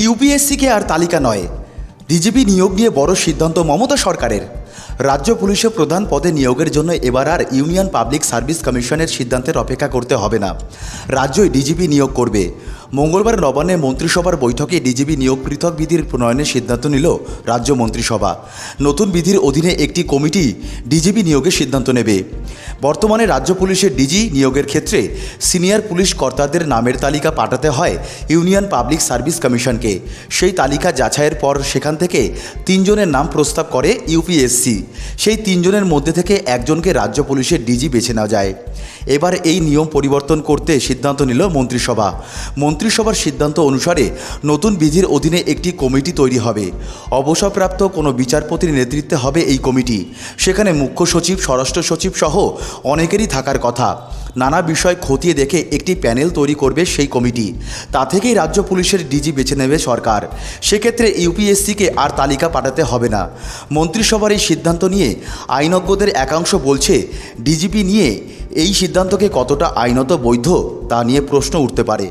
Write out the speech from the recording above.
ইউপিএসসিকে আর তালিকা নয়, ডিজিপি নিয়োগ নিয়ে বড় সিদ্ধান্ত মমতা সরকারের। রাজ্য পুলিশে প্রধান পদে নিয়োগের জন্য এবার আর ইউনিয়ন পাবলিক সার্ভিস কমিশনের সিদ্ধান্তের অপেক্ষা করতে হবে না, রাজ্যই ডিজিপি নিয়োগ করবে। মঙ্গলবার নবান্নে মন্ত্রিসভার বৈঠকে ডিজিপি নিয়োগ পৃথক বিধির প্রণয়নের সিদ্ধান্ত নিল রাজ্য মন্ত্রিসভা। নতুন বিধির অধীনে একটি কমিটি ডিজিপি নিয়োগের সিদ্ধান্ত নেবে। বর্তমানে রাজ্য পুলিশের ডিজি নিয়োগের ক্ষেত্রে সিনিয়র পুলিশ কর্তাদের নামের তালিকা পাঠাতে হয় ইউনিয়ন পাবলিক সার্ভিস কমিশনকে। সেই তালিকা যাচাইয়ের পর সেখান থেকে 3 জনের নাম প্রস্তাব করে ইউপিএসসি। সেই 3 জনের মধ্যে থেকে একজনকে রাজ্য পুলিশের ডিজি বেছে নেওয়া যায়। এবার এই নিয়ম পরিবর্তন করতে সিদ্ধান্ত নিল মন্ত্রিসভা। মন্ত্রিসভার সিদ্ধান্ত অনুসারে নতুন বিধির অধীনে একটি কমিটি তৈরি হবে। অবসরপ্রাপ্ত কোনো বিচারপতির নেতৃত্বে হবে এই কমিটি। সেখানে মুখ্য সচিব, স্বরাষ্ট্র সচিব সহ অনেকেরই থাকার কথা। নানা বিষয় খতিয়ে দেখে একটি প্যানেল তৈরি করবে সেই কমিটি। তা থেকেই রাজ্য পুলিশের ডিজি বেছে নেবে সরকার। সেক্ষেত্রে ইউপিএসসিকে আর তালিকা পাঠাতে হবে না। মন্ত্রিসভার এই সিদ্ধান্ত নিয়ে আইনজ্ঞদের একাংশ বলছে, ডিজিপি নিয়ে এই সিদ্ধান্তকে কতটা আইনত বৈধ তা নিয়ে প্রশ্ন উঠতে পারে।